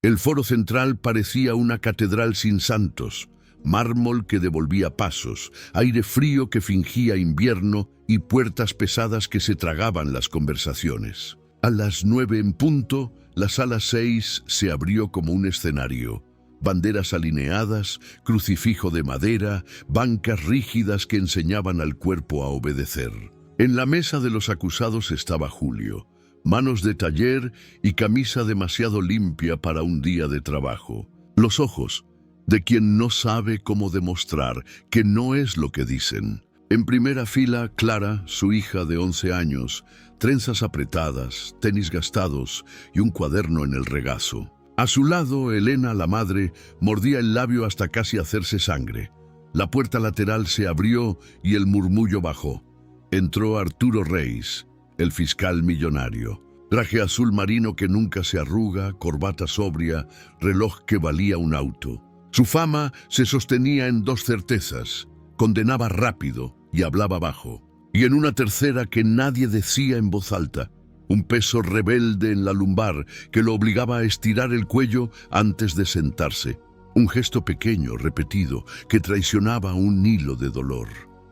El foro central parecía una catedral sin santos, mármol que devolvía pasos, aire frío que fingía invierno y puertas pesadas que se tragaban las conversaciones. A las 9 en punto, la sala 6 se abrió como un escenario. Banderas alineadas, crucifijo de madera, bancas rígidas que enseñaban al cuerpo a obedecer. En la mesa de los acusados estaba Julio, manos de taller y camisa demasiado limpia para un día de trabajo. Los ojos de quien no sabe cómo demostrar que no es lo que dicen. En primera fila, Clara, su hija de 11 años, trenzas apretadas, tenis gastados y un cuaderno en el regazo. A su lado, Elena, la madre, mordía el labio hasta casi hacerse sangre. La puerta lateral se abrió y el murmullo bajó. Entró Arturo Reis, el fiscal millonario. Traje azul marino que nunca se arruga, corbata sobria, reloj que valía un auto. Su fama se sostenía en dos certezas: condenaba rápido y hablaba bajo. Y en una tercera que nadie decía en voz alta: un peso rebelde en la lumbar que lo obligaba a estirar el cuello antes de sentarse. Un gesto pequeño, repetido, que traicionaba un hilo de dolor.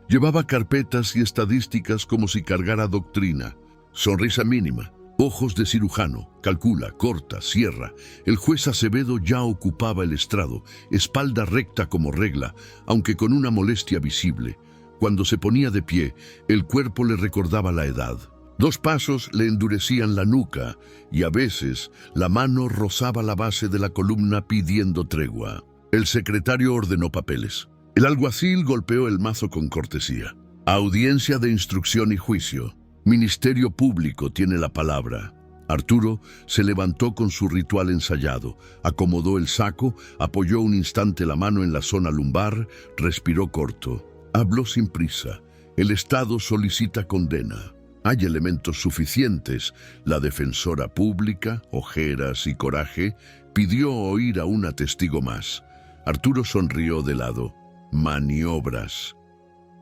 Llevaba carpetas y estadísticas como si cargara doctrina. Sonrisa mínima, ojos de cirujano, calcula, corta, cierra. El juez Acevedo ya ocupaba el estrado, espalda recta como regla, aunque con una molestia visible. Cuando se ponía de pie, el cuerpo le recordaba la edad. 2 pasos le endurecían la nuca y a veces la mano rozaba la base de la columna pidiendo tregua. El secretario ordenó papeles. El alguacil golpeó el mazo con cortesía. Audiencia de instrucción y juicio. Ministerio Público tiene la palabra. Arturo se levantó con su ritual ensayado, acomodó el saco, apoyó un instante la mano en la zona lumbar, respiró corto. Habló sin prisa. El Estado solicita condena. Hay elementos suficientes. La defensora pública, ojeras y coraje, pidió oír a una testigo más. Arturo sonrió de lado. Maniobras.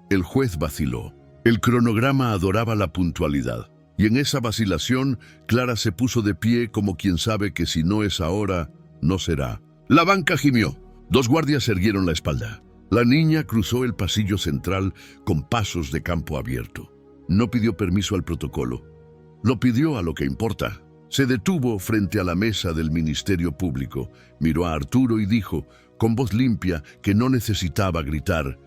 El juez vaciló. El cronograma adoraba la puntualidad. Y en esa vacilación, Clara se puso de pie como quien sabe que si no es ahora, no será. La banca gimió. 2 guardias erguieron la espalda. La niña cruzó el pasillo central con pasos de campo abierto. No pidió permiso al protocolo. Lo pidió a lo que importa. Se detuvo frente a la mesa del Ministerio Público, miró a Arturo y dijo, con voz limpia, que no necesitaba gritar: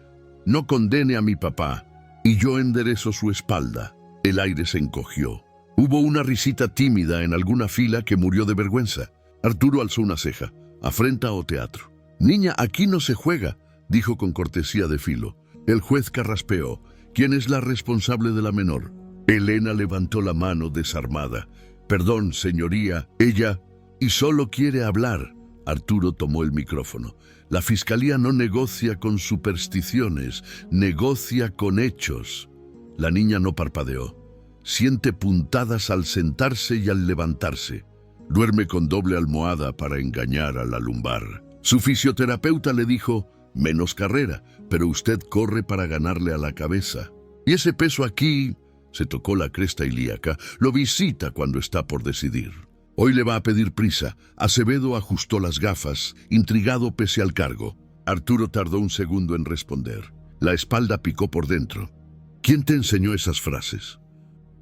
«No condene a mi papá». Y yo enderezo su espalda. El aire se encogió. Hubo una risita tímida en alguna fila que murió de vergüenza. Arturo alzó una ceja. ¿Afrenta o teatro? «Niña, aquí no se juega», dijo con cortesía de filo. El juez carraspeó. ¿Quién es la responsable de la menor? Elena levantó la mano desarmada. «Perdón, señoría, ella...» «Y solo quiere hablar». Arturo tomó el micrófono. «La fiscalía no negocia con supersticiones, negocia con hechos». La niña no parpadeó. Siente puntadas al sentarse y al levantarse. Duerme con doble almohada para engañar a la lumbar. Su fisioterapeuta le dijo: «Menos carrera, pero usted corre para ganarle a la cabeza. Y ese peso aquí», se tocó la cresta ilíaca, «lo visita cuando está por decidir. Hoy le va a pedir prisa». Acevedo ajustó las gafas, intrigado pese al cargo. Arturo tardó un segundo en responder. La espalda picó por dentro. «¿Quién te enseñó esas frases?»,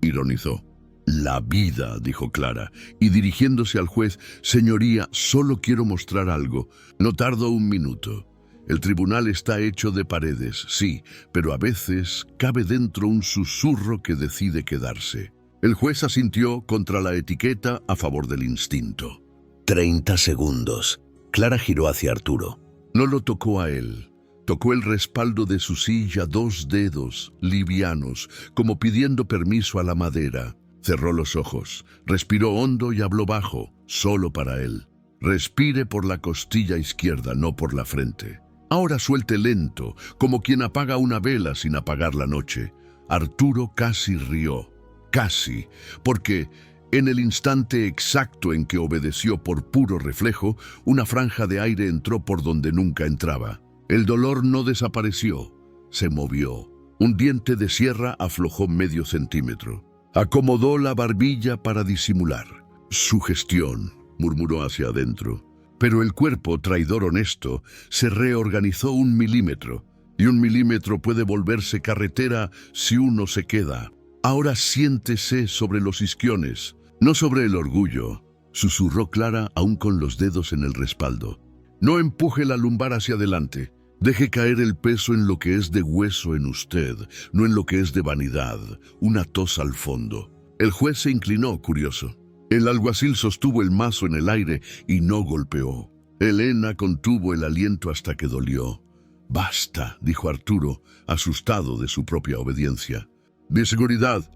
ironizó. «La vida», dijo Clara, y dirigiéndose al juez: «Señoría, solo quiero mostrar algo. No tardo un minuto. El tribunal está hecho de paredes, sí, pero a veces cabe dentro un susurro que decide quedarse». El juez asintió contra la etiqueta a favor del instinto. 30 segundos. Clara giró hacia Arturo. No lo tocó a él. Tocó el respaldo de su silla, 2 dedos, livianos, como pidiendo permiso a la madera. Cerró los ojos, respiró hondo y habló bajo, solo para él. «Respire por la costilla izquierda, no por la frente. Ahora suelte lento, como quien apaga una vela sin apagar la noche». Arturo casi rió. Casi, porque en el instante exacto en que obedeció por puro reflejo, una franja de aire entró por donde nunca entraba. El dolor no desapareció, se movió. Un diente de sierra aflojó medio centímetro. Acomodó la barbilla para disimular. Sugestión. murmuró hacia adentro. Pero el cuerpo, traidor honesto, se reorganizó 1 milímetro, y 1 milímetro puede volverse carretera si uno se queda. Ahora siéntese sobre los isquiones, no sobre el orgullo, susurró Clara aún con los dedos en el respaldo. No empuje la lumbar hacia adelante. Deje caer el peso en lo que es de hueso en usted, no en lo que es de vanidad, una tos al fondo. El juez se inclinó, curioso. El alguacil sostuvo el mazo en el aire y no golpeó. Elena contuvo el aliento hasta que dolió. «Basta», dijo Arturo, asustado de su propia obediencia. «De seguridad.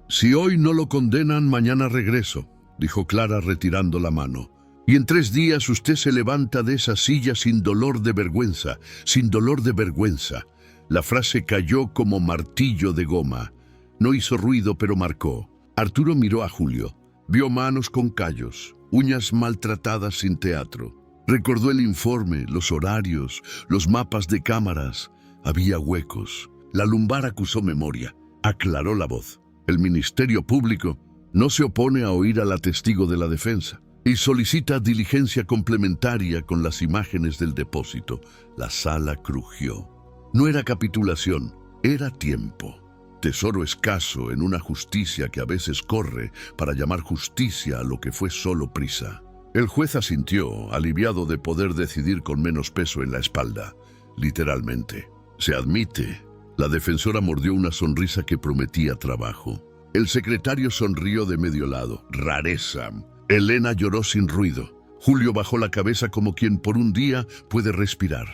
Si hoy no lo condenan, mañana regreso», dijo Clara retirando la mano. «Y en 3 días usted se levanta de esa silla sin dolor de vergüenza, sin dolor de vergüenza». La frase cayó como martillo de goma. No hizo ruido, pero marcó. Arturo miró a Julio. Vio manos con callos, uñas maltratadas sin teatro. Recordó el informe, los horarios, los mapas de cámaras. Había huecos. La lumbar acusó memoria. Aclaró la voz. El Ministerio Público no se opone a oír a la testigo de la defensa y solicita diligencia complementaria con las imágenes del depósito. La sala crujió. No era capitulación, era tiempo. Tesoro escaso en una justicia que a veces corre para llamar justicia a lo que fue solo prisa. El juez asintió, aliviado de poder decidir con menos peso en la espalda. Literalmente. Se admite. La defensora mordió una sonrisa que prometía trabajo. El secretario sonrió de medio lado. Rareza. Elena lloró sin ruido. Julio bajó la cabeza como quien por un día puede respirar.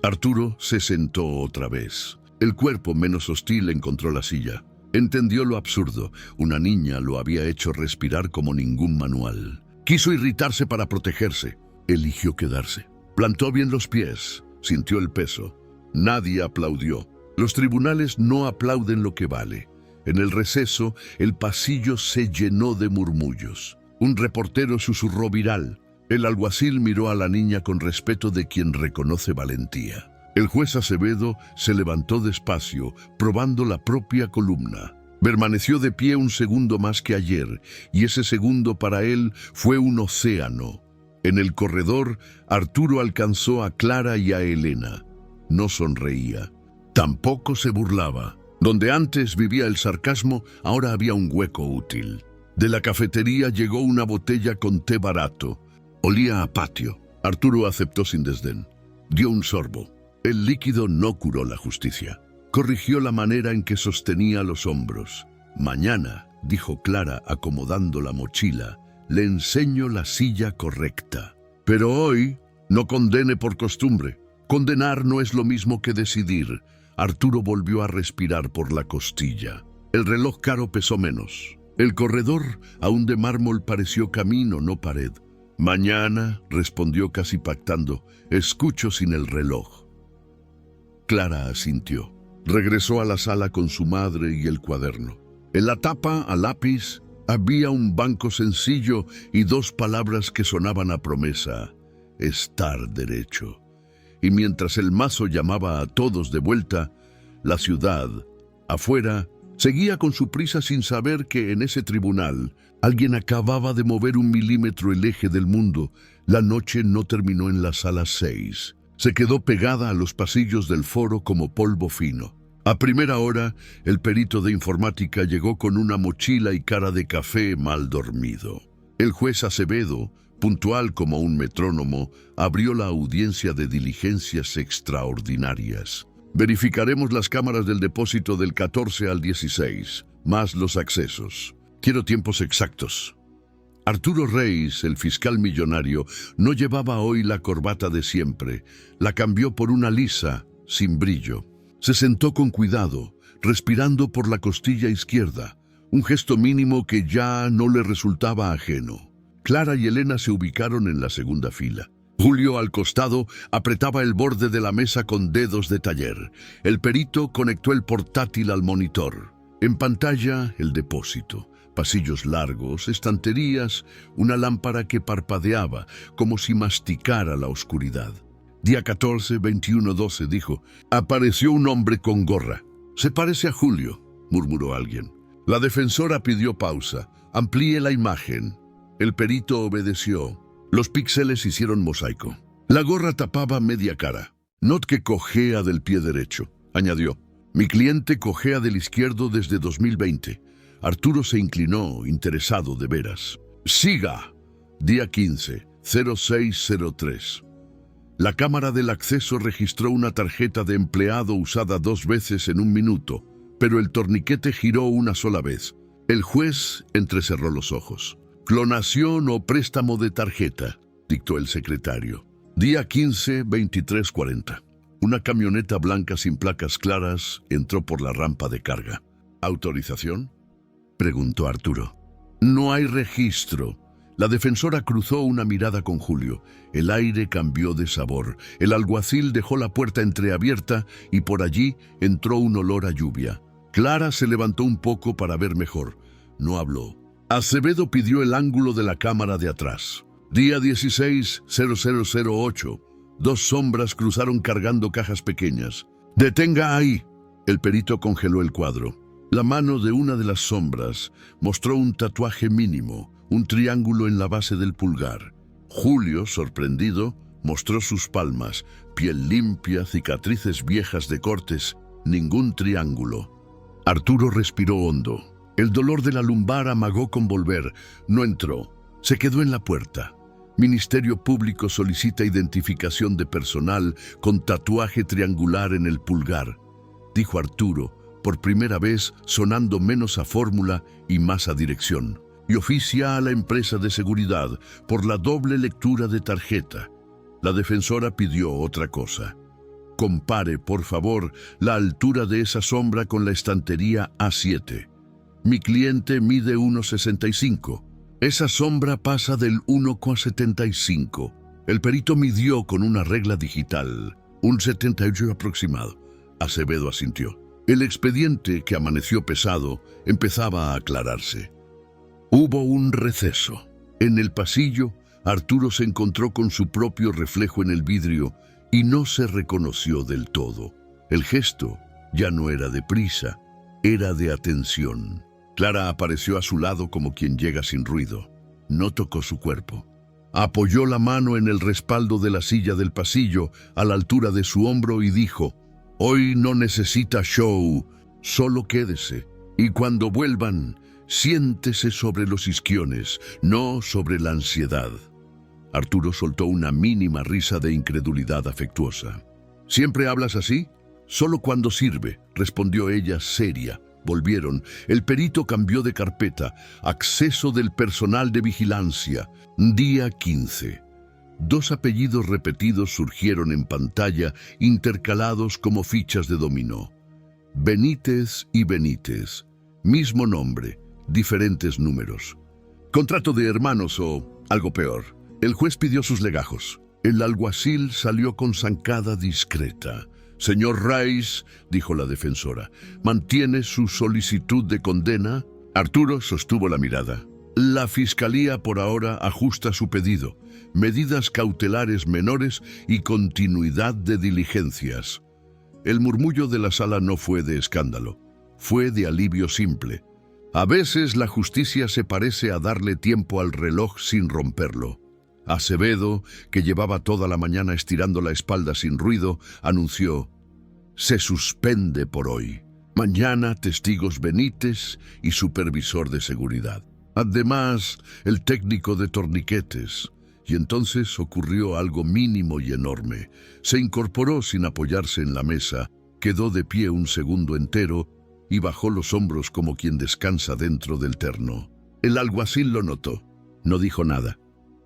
Arturo se sentó otra vez. El cuerpo menos hostil encontró la silla. Entendió lo absurdo. Una niña lo había hecho respirar como ningún manual. Quiso irritarse para protegerse. Eligió quedarse. Plantó bien los pies. Sintió el peso. Nadie aplaudió. Los tribunales no aplauden lo que vale. En el receso, el pasillo se llenó de murmullos. Un reportero susurró viral. El alguacil miró a la niña con respeto de quien reconoce valentía. El juez Acevedo se levantó despacio, probando la propia columna. Permaneció de pie un segundo más que ayer, y ese segundo para él fue un océano. En el corredor, Arturo alcanzó a Clara y a Elena. No sonreía. Tampoco se burlaba. Donde antes vivía el sarcasmo, ahora había un hueco útil. De la cafetería llegó una botella con té barato. Olía a patio. Arturo aceptó sin desdén. Dio un sorbo. El líquido no curó la justicia. Corrigió la manera en que sostenía los hombros. Mañana, dijo Clara acomodando la mochila, le enseño la silla correcta. Pero hoy, no condene por costumbre. Condenar no es lo mismo que decidir. Arturo volvió a respirar por la costilla. El reloj caro pesó menos. El corredor, aún de mármol, pareció camino, no pared. Mañana, respondió casi pactando, escucho sin el reloj. Clara asintió. Regresó a la sala con su madre y el cuaderno. En la tapa, a lápiz, había un banco sencillo y 2 palabras que sonaban a promesa: estar derecho. Y mientras el mazo llamaba a todos de vuelta, la ciudad, afuera, seguía con su prisa sin saber que en ese tribunal alguien acababa de mover 1 milímetro el eje del mundo. La noche no terminó en la sala 6. Se quedó pegada a los pasillos del foro como polvo fino. A primera hora, el perito de informática llegó con una mochila y cara de café mal dormido. El juez Acevedo, puntual como un metrónomo, abrió la audiencia de diligencias extraordinarias. Verificaremos las cámaras del depósito del 14 al 16, más los accesos. Quiero tiempos exactos. Arturo Reis, el fiscal millonario, no llevaba hoy la corbata de siempre. La cambió por una lisa, sin brillo. Se sentó con cuidado, respirando por la costilla izquierda, un gesto mínimo que ya no le resultaba ajeno. Clara y Elena se ubicaron en la segunda fila. Julio, al costado, apretaba el borde de la mesa con dedos de taller. El perito conectó el portátil al monitor. En pantalla, el depósito. Pasillos largos, estanterías, una lámpara que parpadeaba como si masticara la oscuridad. Día 14, 21, 12, dijo. Apareció un hombre con gorra. Se parece a Julio, murmuró alguien. La defensora pidió pausa. Amplíe la imagen. El perito obedeció. Los píxeles hicieron mosaico. La gorra tapaba media cara. Not que cojea del pie derecho, añadió. Mi cliente cojea del izquierdo desde 2020. Arturo se inclinó, interesado de veras. Siga. Día 15, 0603. La cámara del acceso registró una tarjeta de empleado usada 2 veces en 1 minuto, pero el torniquete giró una sola vez. El juez entrecerró los ojos. Clonación o préstamo de tarjeta, dictó el secretario. Día 15, 23:40. Una camioneta blanca sin placas claras entró por la rampa de carga. ¿Autorización?, preguntó Arturo. No hay registro. La defensora cruzó una mirada con Julio. El aire cambió de sabor. El alguacil dejó la puerta entreabierta y por allí entró un olor a lluvia. Clara se levantó un poco para ver mejor. No habló. Acevedo pidió el ángulo de la cámara de atrás. Día 16, 0008. 2 sombras cruzaron cargando cajas pequeñas. ¡Detenga ahí! El perito congeló el cuadro. La mano de una de las sombras mostró un tatuaje mínimo, un triángulo en la base del pulgar. Julio, sorprendido, mostró sus palmas, piel limpia, cicatrices viejas de cortes, ningún triángulo. Arturo respiró hondo. El dolor de la lumbar amagó con volver. No entró. Se quedó en la puerta. Ministerio Público solicita identificación de personal con tatuaje triangular en el pulgar, dijo Arturo, por primera vez sonando menos a fórmula y más a dirección. Y oficia a la empresa de seguridad por la doble lectura de tarjeta. La defensora pidió otra cosa. Compare, por favor, la altura de esa sombra con la estantería A7. Mi cliente mide 1,65. Esa sombra pasa del 1,75. El perito midió con una regla digital, un 78 aproximado. Acevedo asintió. El expediente, que amaneció pesado, empezaba a aclararse. Hubo un receso. En el pasillo, Arturo se encontró con su propio reflejo en el vidrio y no se reconoció del todo. El gesto ya no era de prisa, era de atención. Clara apareció a su lado como quien llega sin ruido. No tocó su cuerpo. Apoyó la mano en el respaldo de la silla del pasillo, a la altura de su hombro, y dijo: «Hoy no necesita show, solo quédese. Y cuando vuelvan, siéntese sobre los isquiones, no sobre la ansiedad». Arturo soltó una mínima risa de incredulidad afectuosa. «¿Siempre hablas así?» «Solo cuando sirve», respondió ella seria. Volvieron. El perito cambió de carpeta. Acceso del personal de vigilancia. Día 15. 2 apellidos repetidos surgieron en pantalla, intercalados como fichas de dominó. Benítez y Benítez. Mismo nombre, diferentes números. Contrato de hermanos o algo peor. El juez pidió sus legajos. El alguacil salió con zancada discreta. «Señor Rice», dijo la defensora, «¿mantiene su solicitud de condena?» Arturo sostuvo la mirada. «La fiscalía por ahora ajusta su pedido. Medidas cautelares menores y continuidad de diligencias». El murmullo de la sala no fue de escándalo, fue de alivio simple. A veces la justicia se parece a darle tiempo al reloj sin romperlo. Acevedo, que llevaba toda la mañana estirando la espalda sin ruido, anunció: «Se suspende por hoy. Mañana testigos Benítez y supervisor de seguridad. Además, el técnico de torniquetes». Y entonces ocurrió algo mínimo y enorme. Se incorporó sin apoyarse en la mesa, quedó de pie un segundo entero y bajó los hombros como quien descansa dentro del terno. El alguacil lo notó. No dijo nada.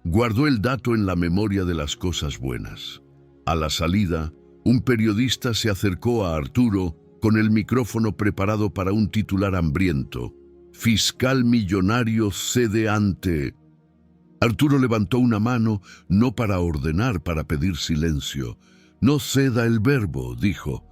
Guardó el dato en la memoria de las cosas buenas. A la salida, un periodista se acercó a Arturo con el micrófono preparado para un titular hambriento. «Fiscal millonario cede ante...». Arturo levantó una mano, no para ordenar, para pedir silencio. «No ceda el verbo», dijo.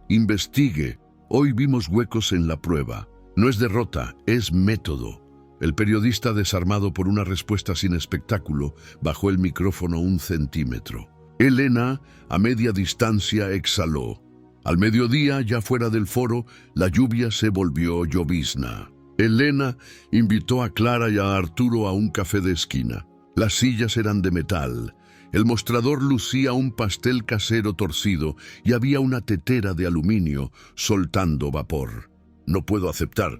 «Investigue. Hoy vimos huecos en la prueba. No es derrota, es método». El periodista, desarmado por una respuesta sin espectáculo, bajó el micrófono 1 centímetro. Elena, a media distancia, exhaló. Al mediodía, ya fuera del foro, la lluvia se volvió llovizna. Elena invitó a Clara y a Arturo a un café de esquina. Las sillas eran de metal. El mostrador lucía un pastel casero torcido y había una tetera de aluminio soltando vapor. «No puedo aceptar»,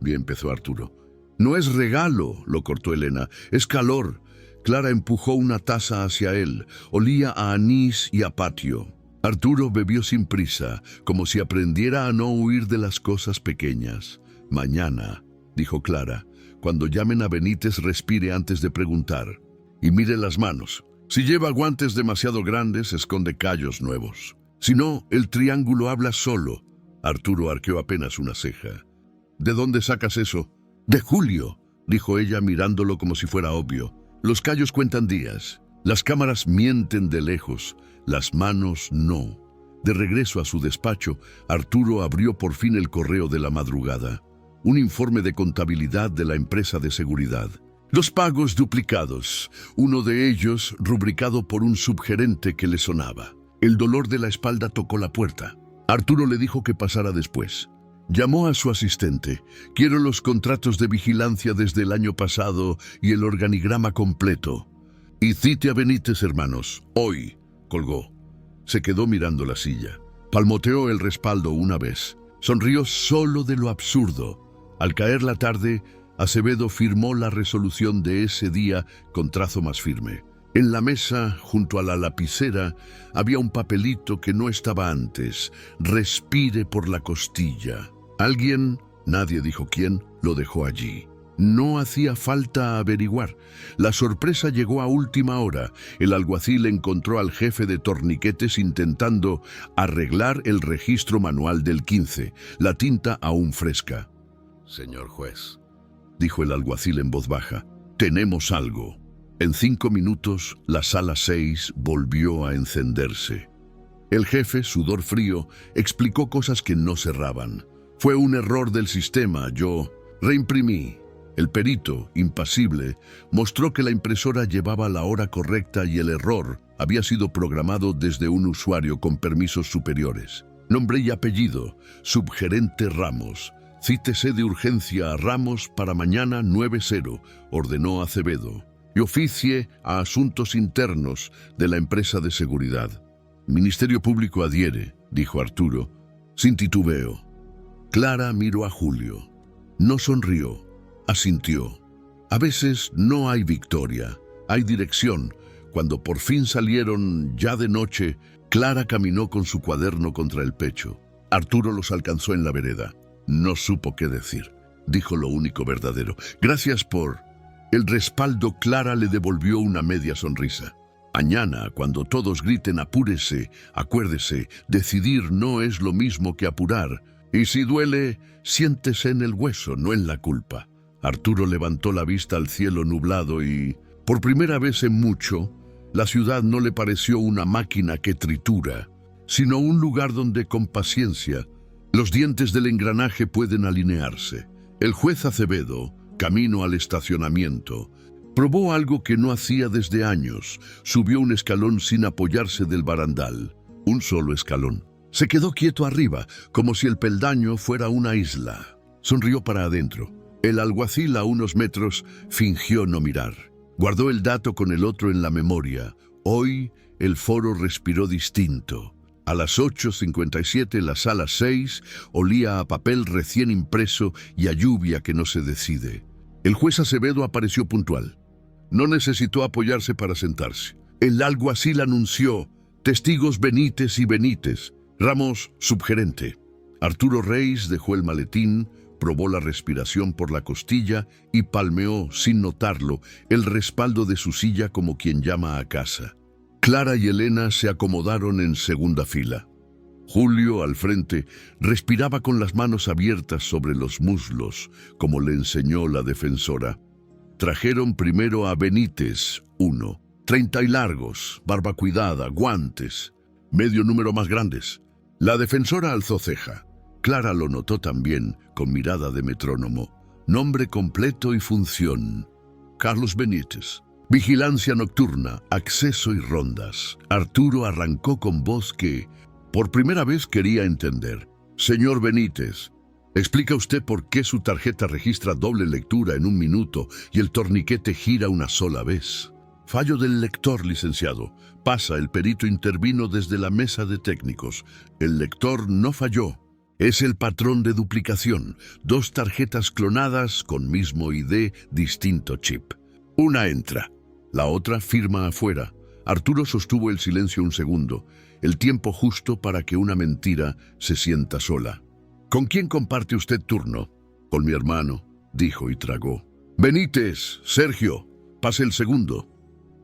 empezó Arturo. «No es regalo», lo cortó Elena, «es calor». Clara empujó una taza hacia él. Olía a anís y a patio. Arturo bebió sin prisa, como si aprendiera a no huir de las cosas pequeñas. «Mañana», dijo Clara, «cuando llamen a Benítez, respire antes de preguntar. Y mire las manos. Si lleva guantes demasiado grandes, esconde callos nuevos. Si no, el triángulo habla solo». Arturo arqueó apenas una ceja. «¿De dónde sacas eso?» «De Julio», dijo ella mirándolo como si fuera obvio. «Los callos cuentan días. Las cámaras mienten de lejos. Las manos no». De regreso a su despacho, Arturo abrió por fin el correo de la madrugada. Un informe de contabilidad de la empresa de seguridad. Los pagos duplicados, uno de ellos rubricado por un subgerente que le sonaba. El dolor de la espalda tocó la puerta. Arturo le dijo que pasara después. Llamó a su asistente. «Quiero los contratos de vigilancia desde el año pasado y el organigrama completo. Y cite a Benítez, hermanos, hoy», colgó. Se quedó mirando la silla. Palmoteó el respaldo una vez. Sonrió solo de lo absurdo. Al caer la tarde, Acevedo firmó la resolución de ese día con trazo más firme. En la mesa, junto a la lapicera, había un papelito que no estaba antes. «Respire por la costilla». Alguien, nadie dijo quién, lo dejó allí. No hacía falta averiguar. La sorpresa llegó a última hora. El alguacil encontró al jefe de torniquetes intentando arreglar el registro manual del 15, la tinta aún fresca. «Señor juez», dijo el alguacil en voz baja, «tenemos algo». En 5 minutos, la sala 6 volvió a encenderse. El jefe, sudor frío, explicó cosas que no cerraban. «Fue un error del sistema, yo reimprimí». El perito, impasible, mostró que la impresora llevaba la hora correcta y el error había sido programado desde un usuario con permisos superiores. Nombre y apellido, subgerente Ramos. «Cítese de urgencia a Ramos para mañana 9:00, ordenó Acevedo. «Y oficie a asuntos internos de la empresa de seguridad». «Ministerio Público adhiere», dijo Arturo, sin titubeo. Clara miró a Julio. No sonrió, asintió. A veces no hay victoria, hay dirección. Cuando por fin salieron, ya de noche, Clara caminó con su cuaderno contra el pecho. Arturo los alcanzó en la vereda. No supo qué decir. Dijo lo único verdadero. «Gracias por...». El respaldo. Clara le devolvió una media sonrisa. «Mañana, cuando todos griten apúrese, acuérdese, decidir no es lo mismo que apurar. Y si duele, siéntese en el hueso, no en la culpa». Arturo levantó la vista al cielo nublado y, por primera vez en mucho, la ciudad no le pareció una máquina que tritura, sino un lugar donde, con paciencia, los dientes del engranaje pueden alinearse. El juez Acevedo, camino al estacionamiento, probó algo que no hacía desde años. Subió un escalón sin apoyarse del barandal. Un solo escalón. Se quedó quieto arriba, como si el peldaño fuera una isla. Sonrió para adentro. El alguacil a unos metros fingió no mirar. Guardó el dato con el otro en la memoria. Hoy el foro respiró distinto. A las 8:57 la sala 6 olía a papel recién impreso y a lluvia que no se decide. El juez Acevedo apareció puntual. No necesitó apoyarse para sentarse. El alguacil anunció: «Testigos Benítez y Benítez. Ramos, subgerente». Arturo Reis dejó el maletín, probó la respiración por la costilla y palmeó, sin notarlo, el respaldo de su silla como quien llama a casa. Clara y Elena se acomodaron en segunda fila. Julio, al frente, respiraba con las manos abiertas sobre los muslos, como le enseñó la defensora. Trajeron primero a Benítez, 1, 30 y largos, barba cuidada, guantes, medio número más grandes. La defensora alzó ceja. Clara lo notó también, con mirada de metrónomo. Nombre completo y función: Carlos Benítez. Vigilancia nocturna, acceso y rondas. Arturo arrancó con voz que, por primera vez, quería entender. «Señor Benítez, ¿Explica usted por qué su tarjeta registra doble lectura en 1 minuto y el torniquete gira una sola vez? Fallo del lector, licenciado. Pasa, el perito intervino desde la mesa de técnicos. El lector no falló. Es el patrón de duplicación. 2 tarjetas clonadas con mismo ID, distinto chip. Una entra, la otra firma afuera. Arturo sostuvo el silencio un segundo, el tiempo justo para que una mentira se sienta sola. ¿Con quién comparte usted turno? Con mi hermano, dijo y tragó. Benítez, Sergio, pase el segundo.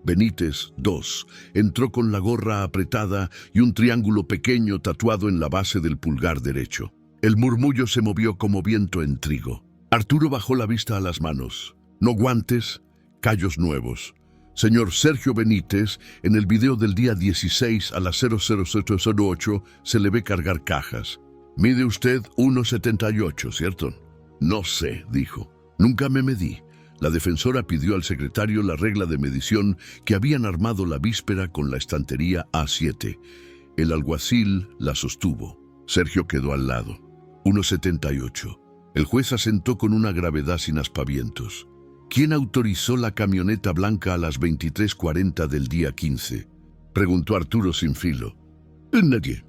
Benítez, 2, entró con la gorra apretada y un triángulo pequeño tatuado en la base del pulgar derecho. El murmullo se movió como viento en trigo. Arturo bajó la vista a las manos. No guantes, callos nuevos. Señor Sergio Benítez, en el video del día 16 a las 0008 se le ve cargar cajas. Mide usted 1,78, ¿cierto? No sé, dijo. Nunca me medí. La defensora pidió al secretario la regla de medición que habían armado la víspera con la estantería A7. El alguacil la sostuvo. Sergio quedó al lado. 1,78. El juez asentó con una gravedad sin aspavientos. ¿Quién autorizó la camioneta blanca a las 23:40 del día 15? Preguntó Arturo sin filo. Nadie.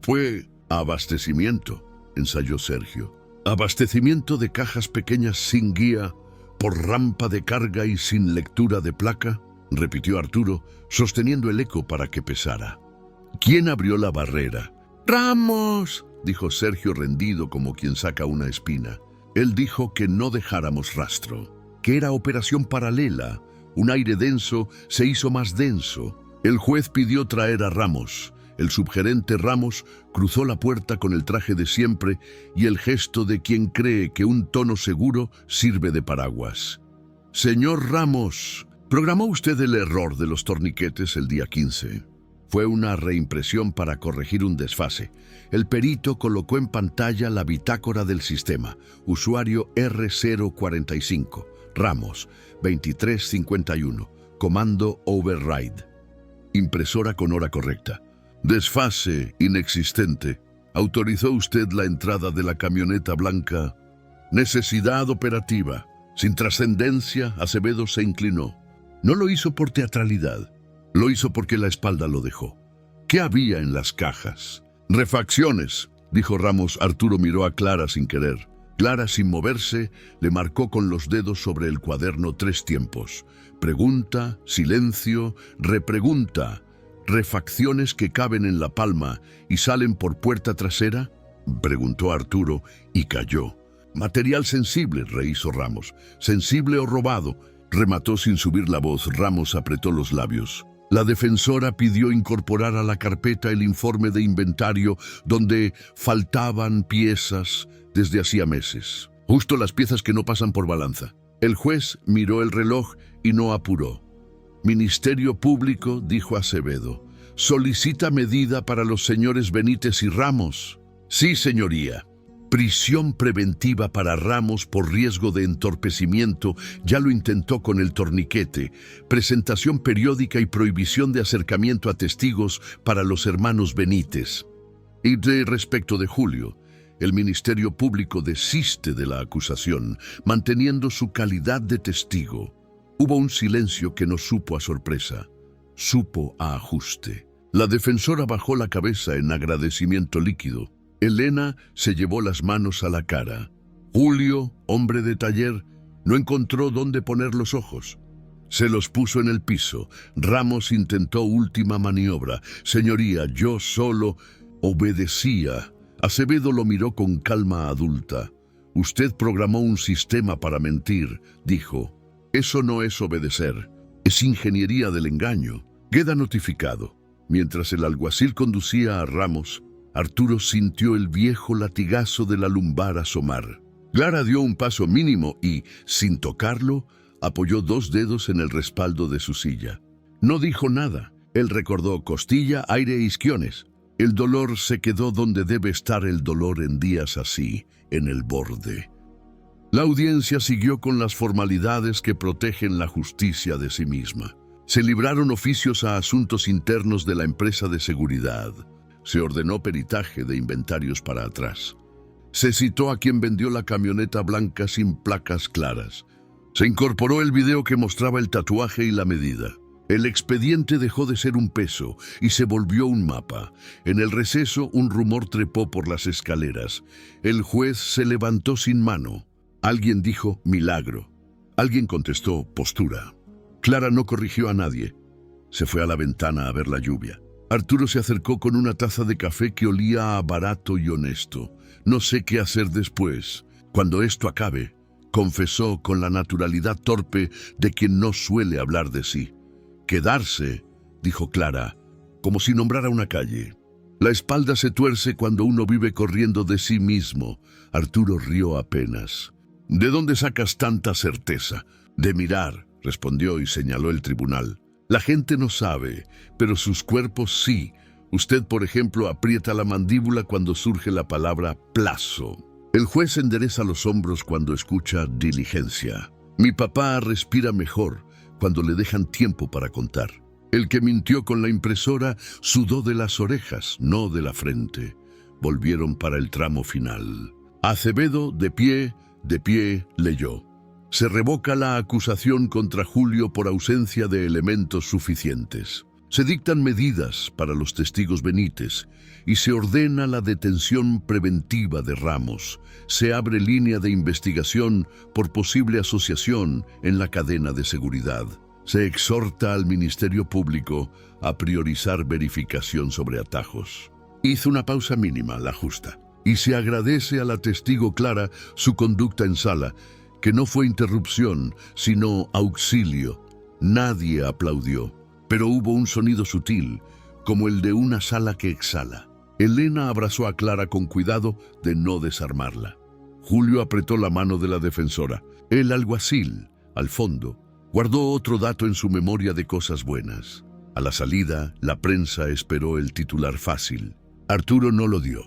Fue abastecimiento, ensayó Sergio. Abastecimiento de cajas pequeñas sin guía, por rampa de carga y sin lectura de placa, repitió Arturo, sosteniendo el eco para que pesara. ¿Quién abrió la barrera? ¡Ramos!, dijo Sergio rendido como quien saca una espina. Él dijo que no dejáramos rastro, que era operación paralela. Un aire denso se hizo más denso. El juez pidió traer a Ramos. El subgerente Ramos cruzó la puerta con el traje de siempre y el gesto de quien cree que un tono seguro sirve de paraguas. Señor Ramos, ¿programó usted el error de los torniquetes el día 15? Fue una reimpresión para corregir un desfase. El perito colocó en pantalla la bitácora del sistema. Usuario R045. Ramos, 2351. Comando override. Impresora con hora correcta. Desfase inexistente. ¿Autorizó usted la entrada de la camioneta blanca? Necesidad operativa. Sin trascendencia, Acevedo se inclinó. No lo hizo por teatralidad. Lo hizo porque la espalda lo dejó. ¿Qué había en las cajas? Refacciones, dijo Ramos. Arturo miró a Clara sin querer. Clara, sin moverse, le marcó con los dedos sobre el cuaderno 3 tiempos. Pregunta, silencio, repregunta. ¿Refacciones que caben en la palma y salen por puerta trasera? Preguntó Arturo y calló. Material sensible, rehizo Ramos. ¿Sensible o robado? Remató sin subir la voz. Ramos apretó los labios. La defensora pidió incorporar a la carpeta el informe de inventario donde faltaban piezas desde hacía meses. Justo las piezas que no pasan por balanza. El juez miró el reloj y no apuró. Ministerio Público, dijo Acevedo, solicita medida para los señores Benítez y Ramos. Sí, señoría. Prisión preventiva para Ramos por riesgo de entorpecimiento, ya lo intentó con el torniquete. Presentación periódica y prohibición de acercamiento a testigos para los hermanos Benítez. Y respecto de Julio, el Ministerio Público desiste de la acusación, manteniendo su calidad de testigo. Hubo un silencio que no supo a sorpresa, supo a ajuste. La defensora bajó la cabeza en agradecimiento líquido. Elena se llevó las manos a la cara. Julio, hombre de taller, no encontró dónde poner los ojos. Se los puso en el piso. Ramos intentó última maniobra. Señoría, yo solo obedecía. Acevedo lo miró con calma adulta. Usted programó un sistema para mentir, dijo. Eso no es obedecer, es ingeniería del engaño. Queda notificado. Mientras el alguacil conducía a Ramos, Arturo sintió el viejo latigazo de la lumbar asomar. Clara dio un paso mínimo y, sin tocarlo, apoyó 2 dedos en el respaldo de su silla. No dijo nada. Él recordó costilla, aire e isquiones. El dolor se quedó donde debe estar el dolor en días así, en el borde. La audiencia siguió con las formalidades que protegen la justicia de sí misma. Se libraron oficios a asuntos internos de la empresa de seguridad. Se ordenó peritaje de inventarios para atrás. Se citó a quien vendió la camioneta blanca sin placas claras. Se incorporó el video que mostraba el tatuaje y la medida. El expediente dejó de ser un peso y se volvió un mapa. En el receso, un rumor trepó por las escaleras. El juez se levantó sin mano. Alguien dijo milagro. Alguien contestó postura. Clara no corrigió a nadie. Se fue a la ventana a ver la lluvia. Arturo se acercó con una taza de café que olía a barato y honesto. No sé qué hacer después. Cuando esto acabe, confesó con la naturalidad torpe de quien no suele hablar de sí. Quedarse, dijo Clara, como si nombrara una calle. La espalda se tuerce cuando uno vive corriendo de sí mismo. Arturo rió apenas. ¿De dónde sacas tanta certeza? De mirar, respondió y señaló el tribunal. La gente no sabe, pero sus cuerpos sí. Usted, por ejemplo, aprieta la mandíbula cuando surge la palabra plazo. El juez endereza los hombros cuando escucha diligencia. Mi papá respira mejor cuando le dejan tiempo para contar. El que mintió con la impresora sudó de las orejas, no de la frente. Volvieron para el tramo final. Acevedo, de pie, leyó. Se revoca la acusación contra Julio por ausencia de elementos suficientes. Se dictan medidas para los testigos Benítez y se ordena la detención preventiva de Ramos. Se abre línea de investigación por posible asociación en la cadena de seguridad. Se exhorta al Ministerio Público a priorizar verificación sobre atajos. Hizo una pausa mínima, la justa, y se agradece a la testigo Clara su conducta en sala, que no fue interrupción, sino auxilio. Nadie aplaudió. Pero hubo un sonido sutil, como el de una sala que exhala. Elena abrazó a Clara con cuidado de no desarmarla. Julio apretó la mano de la defensora. El alguacil, al fondo, guardó otro dato en su memoria de cosas buenas. A la salida, la prensa esperó el titular fácil. Arturo no lo dio.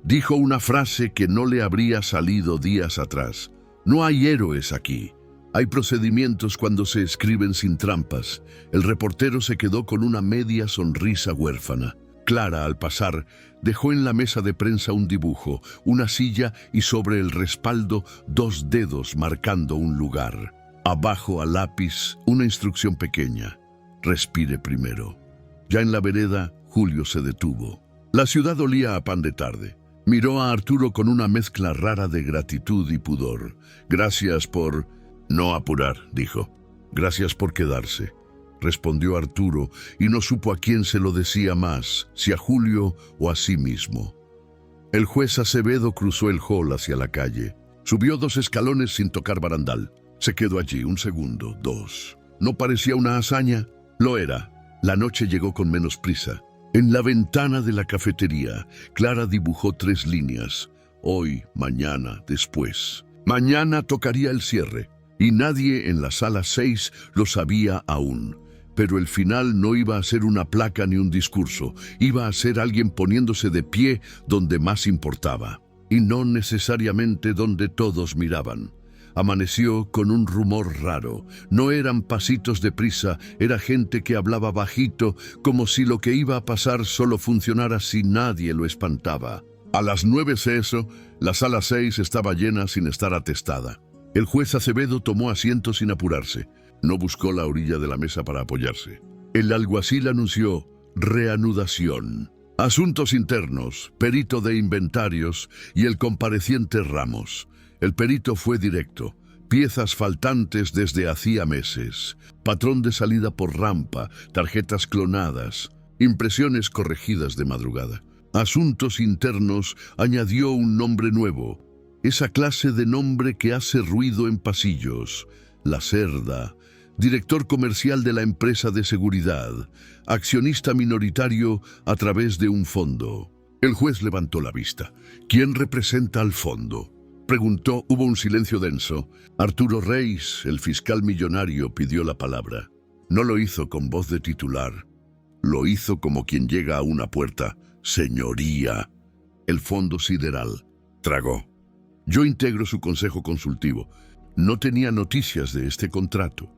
Dijo una frase que no le habría salido días atrás. No hay héroes aquí. Hay procedimientos cuando se escriben sin trampas. El reportero se quedó con una media sonrisa huérfana. Clara, al pasar, dejó en la mesa de prensa un dibujo, una silla y sobre el respaldo 2 dedos marcando un lugar. Abajo, a lápiz, una instrucción pequeña. Respire primero. Ya en la vereda, Julio se detuvo. La ciudad olía a pan de tarde. Miró a Arturo con una mezcla rara de gratitud y pudor. Gracias por... No apurar, dijo. Gracias por quedarse, respondió Arturo, y no supo a quién se lo decía más, si a Julio o a sí mismo. El juez Acevedo cruzó el hall hacia la calle. Subió 2 escalones sin tocar barandal. Se quedó allí 1 segundo, 2. ¿No parecía una hazaña? Lo era. La noche llegó con menos prisa. En la ventana de la cafetería, Clara dibujó 3 líneas. Hoy, mañana, después. Mañana tocaría el cierre. Y nadie en la sala 6 lo sabía aún. Pero el final no iba a ser una placa ni un discurso, iba a ser alguien poniéndose de pie donde más importaba, y no necesariamente donde todos miraban. Amaneció con un rumor raro. No eran pasitos de prisa, era gente que hablaba bajito, como si lo que iba a pasar solo funcionara si nadie lo espantaba. A las 9 eso, la sala 6 estaba llena sin estar atestada. El juez Acevedo tomó asiento sin apurarse. No buscó la orilla de la mesa para apoyarse. El alguacil anunció reanudación. Asuntos internos, perito de inventarios y el compareciente Ramos. El perito fue directo. Piezas faltantes desde hacía meses. Patrón de salida por rampa, tarjetas clonadas, impresiones corregidas de madrugada. Asuntos internos añadió un nombre nuevo. Esa clase de nombre que hace ruido en pasillos. La Cerda, director comercial de la empresa de seguridad, accionista minoritario a través de un fondo. El juez levantó la vista. ¿Quién representa al fondo?, preguntó. Hubo un silencio denso. Arturo Reis, el fiscal millonario, pidió la palabra. No lo hizo con voz de titular. Lo hizo como quien llega a una puerta. Señoría. El fondo sideral. Tragó. Yo integro su consejo consultivo. No tenía noticias de este contrato.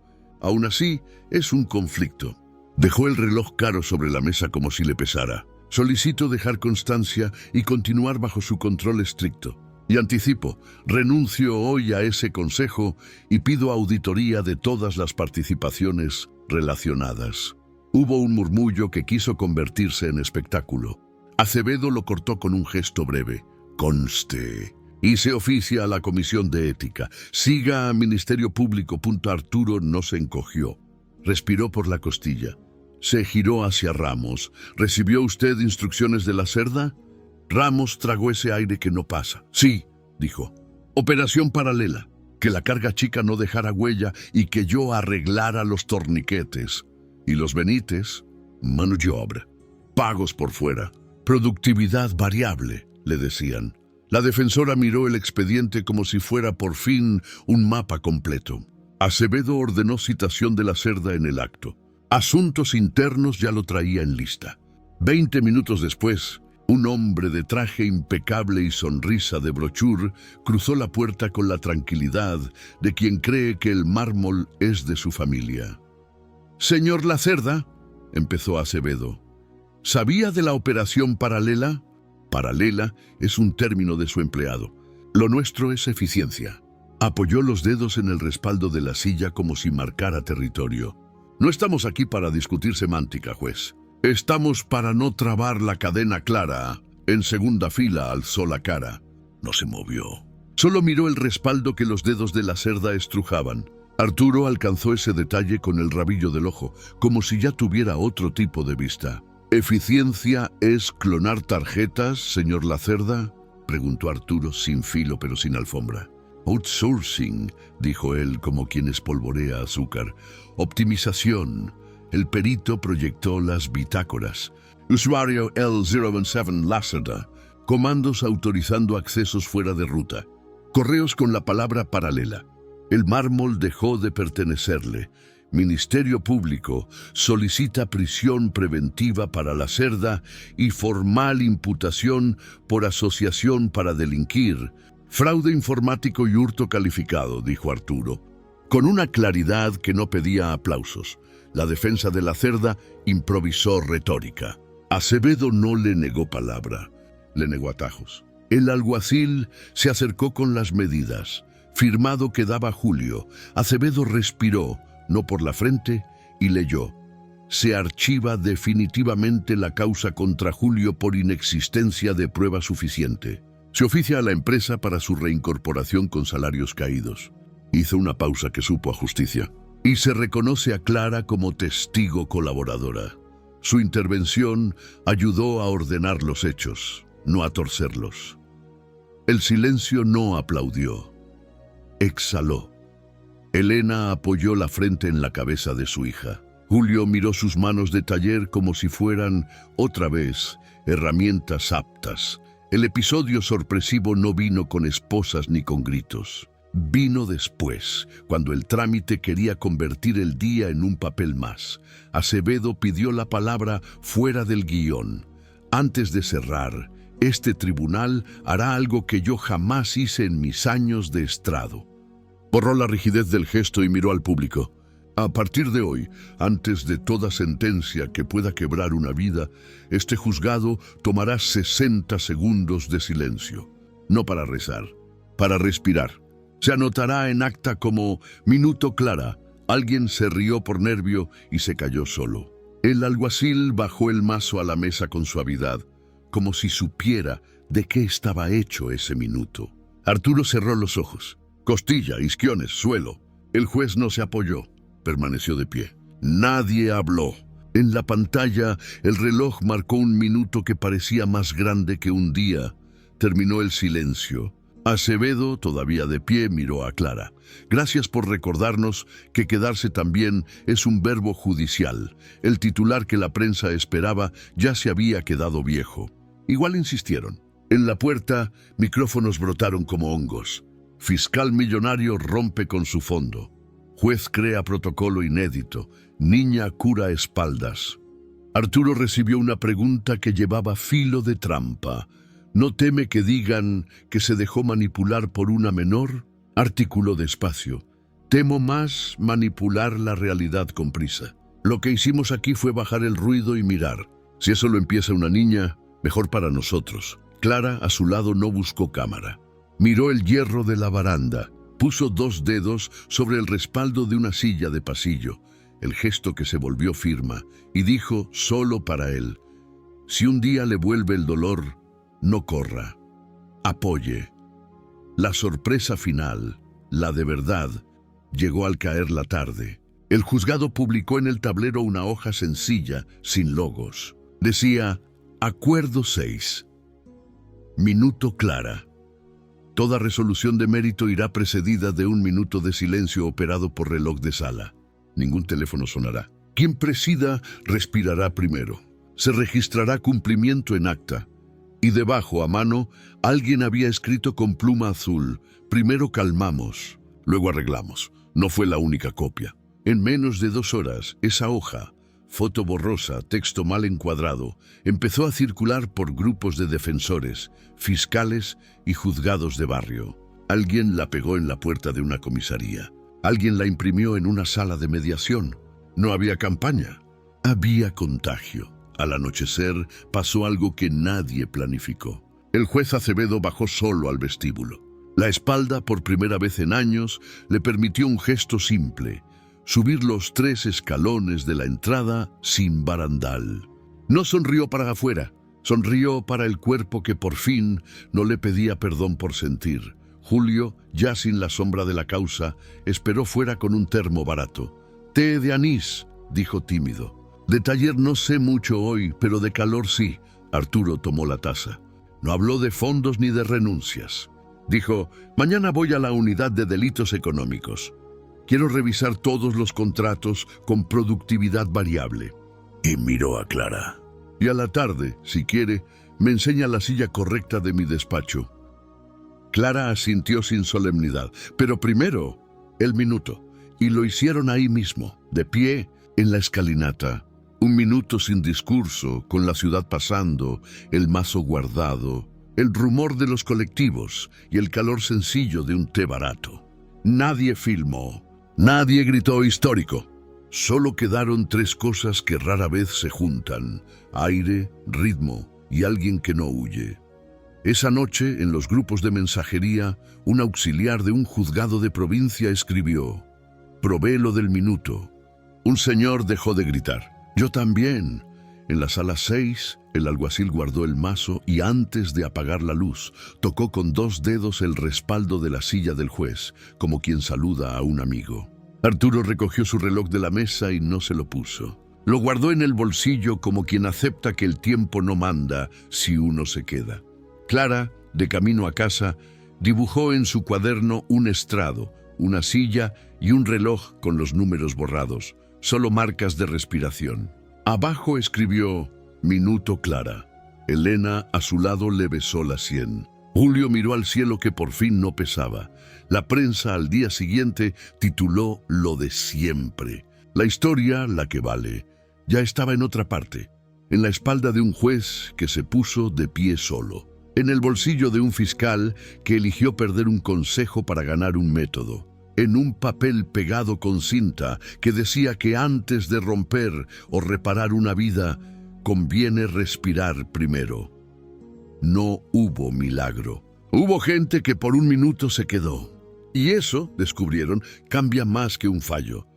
Aún así, es un conflicto. Dejó el reloj caro sobre la mesa como si le pesara. Solicito dejar constancia y continuar bajo su control estricto. Y anticipo, renuncio hoy a ese consejo y pido auditoría de todas las participaciones relacionadas. Hubo un murmullo que quiso convertirse en espectáculo. Acevedo lo cortó con un gesto breve. Conste. Y se oficia a la Comisión de Ética. Siga a Ministerio Público. Arturo no se encogió. Respiró por la costilla. Se giró hacia Ramos. ¿Recibió usted instrucciones de la Cerda? Ramos tragó ese aire que no pasa. Sí, dijo. Operación paralela. Que la carga chica no dejara huella y que yo arreglara los torniquetes. Y los Benítez, mano de obra. Pagos por fuera. Productividad variable, le decían. La defensora miró el expediente como si fuera por fin un mapa completo. Acevedo ordenó citación de la Cerda en el acto. Asuntos internos ya lo traía en lista. 20 minutos después, un hombre de traje impecable y sonrisa de brochure cruzó la puerta con la tranquilidad de quien cree que el mármol es de su familia. «Señor Lacerda», empezó Acevedo, ¿sabía de la operación paralela? Paralela es un término de su empleado. Lo nuestro es eficiencia. Apoyó los dedos en el respaldo de la silla como si marcara territorio. No estamos aquí para discutir semántica, juez. Estamos para no trabar la cadena clara. En segunda fila alzó la cara. No se movió. Solo miró el respaldo que los dedos de la Cerda estrujaban. Arturo alcanzó ese detalle con el rabillo del ojo, como si ya tuviera otro tipo de vista. ¿Eficiencia es clonar tarjetas, señor Lacerda?, preguntó Arturo sin filo pero sin alfombra. Outsourcing, dijo él como quien espolvorea azúcar. Optimización. El perito proyectó las bitácoras. Usuario L017 Lacerda. Comandos autorizando accesos fuera de ruta. Correos con la palabra paralela. El mármol dejó de pertenecerle. Ministerio Público solicita prisión preventiva para la Cerda y formal imputación por asociación para delinquir. Fraude informático y hurto calificado, dijo Arturo, con una claridad que no pedía aplausos. La defensa de la Cerda improvisó retórica. Acevedo no le negó palabra, le negó atajos. El alguacil se acercó con las medidas. Firmado quedaba Julio. Acevedo respiró, no por la frente, y leyó. Se archiva definitivamente la causa contra Julio por inexistencia de prueba suficiente. Se oficia a la empresa para su reincorporación con salarios caídos. Hizo una pausa que supo a justicia. Y se reconoce a Clara como testigo colaboradora. Su intervención ayudó a ordenar los hechos, no a torcerlos. El silencio no aplaudió. Exhaló. Elena apoyó la frente en la cabeza de su hija. Julio miró sus manos de taller como si fueran, otra vez, herramientas aptas. El episodio sorpresivo no vino con esposas ni con gritos. Vino después, cuando el trámite quería convertir el día en un papel más. Acevedo pidió la palabra fuera del guión. Antes de cerrar, este tribunal hará algo que yo jamás hice en mis años de estrado. Borró la rigidez del gesto y miró al público. A partir de hoy, antes de toda sentencia que pueda quebrar una vida, este juzgado tomará 60 segundos de silencio. No para rezar, para respirar. Se anotará en acta como minuto Clara. Alguien se rió por nervio y se cayó solo. El alguacil bajó el mazo a la mesa con suavidad, como si supiera de qué estaba hecho ese minuto. Arturo cerró los ojos. Costilla, isquiones, suelo. El juez no se apoyó. Permaneció de pie. Nadie habló. En la pantalla, el reloj marcó un minuto que parecía más grande que un día. Terminó el silencio. Acevedo, todavía de pie, miró a Clara. Gracias por recordarnos que quedarse también es un verbo judicial. El titular que la prensa esperaba ya se había quedado viejo. Igual insistieron. En la puerta, micrófonos brotaron como hongos. Fiscal millonario rompe con su fondo. Juez crea protocolo inédito. Niña cura espaldas. Arturo recibió una pregunta que llevaba filo de trampa. ¿No teme que digan que se dejó manipular por una menor? Articuló despacio. Temo más manipular la realidad con prisa. Lo que hicimos aquí fue bajar el ruido y mirar. Si eso lo empieza una niña, mejor para nosotros. Clara, a su lado, no buscó cámara. Miró el hierro de la baranda. Puso 2 dedos sobre el respaldo de una silla de pasillo, el gesto que se volvió firma, y dijo solo para él: si un día le vuelve el dolor, no corra, apoye. La sorpresa final, la de verdad, llegó al caer la tarde. El juzgado publicó en el tablero una hoja sencilla, sin logos. Decía: Acuerdo 6. Minuto Clara. Toda resolución de mérito irá precedida de 1 minuto de silencio operado por reloj de sala. Ningún teléfono sonará. Quien presida respirará primero. Se registrará cumplimiento en acta. Y debajo, a mano, alguien había escrito con pluma azul: primero calmamos, luego arreglamos. No fue la única copia. En menos de 2 horas, esa hoja, foto borrosa, texto mal encuadrado, empezó a circular por grupos de defensores, fiscales y juzgados de barrio. Alguien la pegó en la puerta de una comisaría. Alguien la imprimió en una sala de mediación. No había campaña, había contagio. Al anochecer pasó algo que nadie planificó. El juez Acevedo bajó solo al vestíbulo. La espalda, por primera vez en años, le permitió un gesto simple: subir los 3 escalones de la entrada sin barandal. No sonrió para afuera, sonrió para el cuerpo que por fin no le pedía perdón por sentir. Julio, ya sin la sombra de la causa, esperó fuera con un termo barato. «Té de anís», dijo tímido. «De taller no sé mucho hoy, pero de calor sí». Arturo tomó la taza. No habló de fondos ni de renuncias. Dijo: «Mañana voy a la unidad de delitos económicos. Quiero revisar todos los contratos con productividad variable». Y miró a Clara. «Y a la tarde, si quiere, me enseña la silla correcta de mi despacho». Clara asintió sin solemnidad. «Pero primero, el minuto». Y lo hicieron ahí mismo, de pie, en la escalinata. 1 minuto sin discurso, con la ciudad pasando, el mazo guardado, el rumor de los colectivos y el calor sencillo de un té barato. Nadie filmó. Nadie gritó histórico. Solo quedaron 3 cosas que rara vez se juntan: aire, ritmo y alguien que no huye. Esa noche, en los grupos de mensajería, un auxiliar de un juzgado de provincia escribió: «Probé lo del minuto». Un señor dejó de gritar: «Yo también». En la sala 6, el alguacil guardó el mazo y, antes de apagar la luz, tocó con 2 dedos el respaldo de la silla del juez, como quien saluda a un amigo. Arturo recogió su reloj de la mesa y no se lo puso. Lo guardó en el bolsillo como quien acepta que el tiempo no manda si uno se queda. Clara, de camino a casa, dibujó en su cuaderno un estrado, una silla y un reloj con los números borrados, solo marcas de respiración. Abajo escribió: «Minuto Clara». Elena, a su lado, le besó la sien. Julio miró al cielo, que por fin no pesaba. La prensa al día siguiente tituló lo de siempre. La historia, la que vale, ya estaba en otra parte, en la espalda de un juez que se puso de pie solo, en el bolsillo de un fiscal que eligió perder un consejo para ganar un método, en un papel pegado con cinta que decía que antes de romper o reparar una vida, conviene respirar primero. No hubo milagro. Hubo gente que por 1 minuto se quedó. Y eso, descubrieron, cambia más que un fallo.